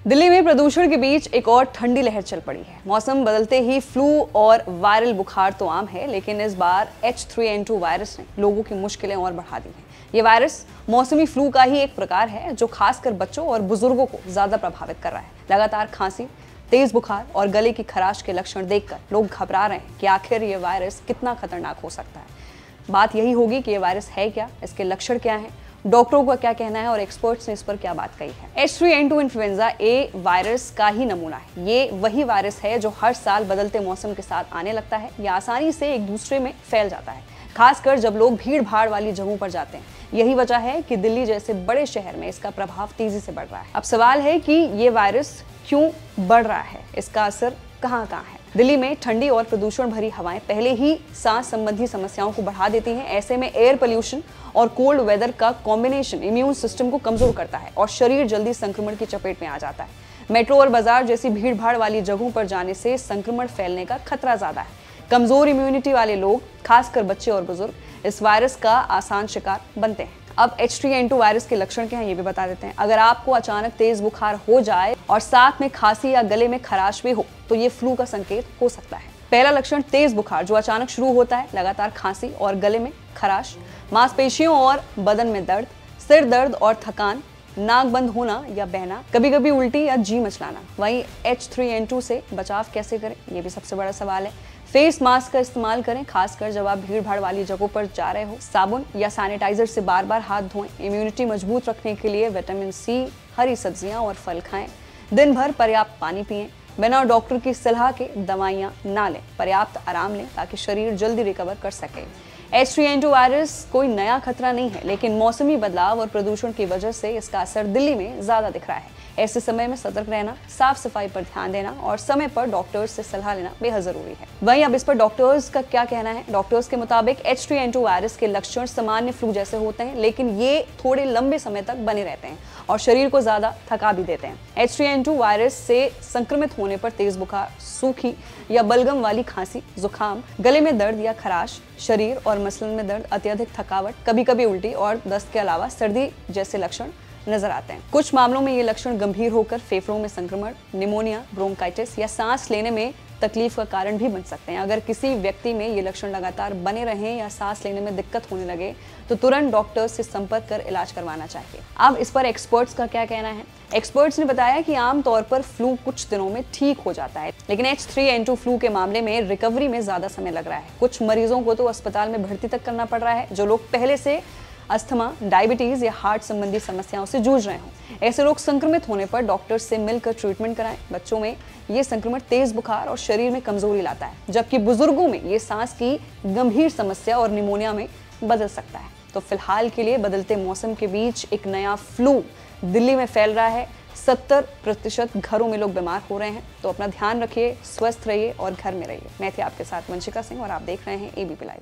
दिल्ली में प्रदूषण के बीच एक और ठंडी लहर चल पड़ी है। मौसम बदलते ही फ्लू और वायरल बुखार तो आम है, लेकिन इस बार H3N2 वायरस ने लोगों की मुश्किलें और बढ़ा दी हैं। ये वायरस मौसमी फ्लू का ही एक प्रकार है जो खासकर बच्चों और बुजुर्गों को ज्यादा प्रभावित कर रहा है। लगातार खांसी, तेज बुखार और गले की खराश के लक्षण देखकर लोग घबरा रहे हैं कि आखिर ये वायरस कितना खतरनाक हो सकता है। बात यही होगी कि ये वायरस है क्या, इसके लक्षण क्या हैं, डॉक्टरों का क्या कहना है और एक्सपर्ट्स ने इस पर क्या बात कही है। H3N2 इन्फ्लुएंजा ए वायरस का ही नमूना है। ये वही वायरस है जो हर साल बदलते मौसम के साथ आने लगता है या आसानी से एक दूसरे में फैल जाता है, खासकर जब लोग भीड़ भाड़ वाली जगहों पर जाते हैं। यही वजह है कि दिल्ली जैसे बड़े शहर में इसका प्रभाव तेजी से बढ़ रहा है। अब सवाल है कि ये वायरस क्यों बढ़ रहा है, इसका असर कहाँ है। दिल्ली में ठंडी और प्रदूषण भरी हवाएं पहले ही सांस संबंधी समस्याओं को बढ़ा देती हैं। ऐसे में एयर पोल्यूशन और कोल्ड वेदर का कॉम्बिनेशन इम्यून सिस्टम को कमजोर करता है और शरीर जल्दी संक्रमण की चपेट में आ जाता है। मेट्रो और बाजार जैसी भीड़ भाड़ वाली जगहों पर जाने से संक्रमण फैलने का खतरा ज्यादा है। कमजोर इम्यूनिटी वाले लोग, खासकर बच्चे और बुजुर्ग, इस वायरस का आसान शिकार बनते हैं। अब H3N2 वायरस के लक्षण क्या हैं ये भी बता देते हैं। अगर आपको अचानक तेज बुखार हो जाए और साथ में खांसी या गले में खराश भी हो तो ये फ्लू का संकेत हो सकता है। पहला लक्षण तेज बुखार जो अचानक शुरू होता है, लगातार खांसी और गले में खराश, मांसपेशियों और बदन में दर्द, सिर दर्द और थकान, नाक बंद होना या बहना, कभी कभी उल्टी या जी मचलाना। वहीं H3N2 से बचाव कैसे करें ये भी सबसे बड़ा सवाल है। फेस मास्क का इस्तेमाल करें, खासकर जब आप भीड़ भाड़ वाली जगहों पर जा रहे हो। साबुन या सैनिटाइजर से बार बार हाथ धोएं। इम्यूनिटी मजबूत रखने के लिए विटामिन सी, हरी सब्जियां और फल खाएं। दिन भर पर्याप्त पानी पिएं। बिना डॉक्टर की सलाह के दवाइयां ना लें। पर्याप्त आराम लें ताकि शरीर जल्दी रिकवर कर सके। H3N2 वायरस कोई नया खतरा नहीं है, लेकिन मौसमी बदलाव और प्रदूषण की वजह से इसका असर दिल्ली में ज्यादा दिख रहा है। ऐसे समय में सतर्क रहना, साफ सफाई पर ध्यान देना और समय पर डॉक्टर्स से सलाह लेना बेहद जरूरी है। वहीं अब इस पर डॉक्टर्स का क्या कहना है। डॉक्टर्स के मुताबिक H3N2 वायरस के लक्षण सामान्य फ्लू जैसे होते हैं, लेकिन ये थोड़े लंबे समय तक बने रहते हैं और शरीर को ज्यादा थका भी देते हैं। H3N2 वायरस से संक्रमित होने पर तेज बुखार, सूखी या बलगम वाली खांसी, जुकाम, गले में दर्द या खराश, शरीर और मसलन में दर्द, अत्यधिक थकावट, कभी कभी उल्टी और दस्त के अलावा सर्दी जैसे लक्षण नजर आते हैं। कुछ मामलों में ये लक्षण गंभीर होकर फेफड़ों में संक्रमण, निमोनिया, ब्रोंकाइटिस या सांस लेने में तकलीफ का कारण भी बन सकते हैं। अगर किसी व्यक्ति में ये लक्षण लगातार बने रहें या सांस लेने में दिक्कत होने लगे तो तुरंत डॉक्टर से संपर्क कर इलाज करवाना चाहिए। अब इस पर एक्सपर्ट्स का क्या कहना है। एक्सपर्ट्स ने बताया कि आमतौर पर फ्लू कुछ दिनों में ठीक हो जाता है, लेकिन H3N2 फ्लू के मामले में रिकवरी में ज्यादा समय लग रहा है। कुछ मरीजों को तो अस्पताल में भर्ती तक करना पड़ रहा है जो लोग पहले से अस्थमा, डायबिटीज या हार्ट संबंधी समस्याओं से जूझ रहे हों। ऐसे लोग संक्रमित होने पर डॉक्टर से मिलकर ट्रीटमेंट कराएं। बच्चों में ये संक्रमण तेज बुखार और शरीर में कमजोरी लाता है, जबकि बुजुर्गों में ये सांस की गंभीर समस्या और निमोनिया में बदल सकता है। तो फिलहाल के लिए बदलते मौसम के बीच एक नया फ्लू दिल्ली में फैल रहा है। 70% घरों में लोग बीमार हो रहे हैं। तो अपना ध्यान रखिए, स्वस्थ रहिए और घर में रहिए। मैं थी आपके साथ वंशिका सिंह और आप देख रहे हैं ABP लाइव।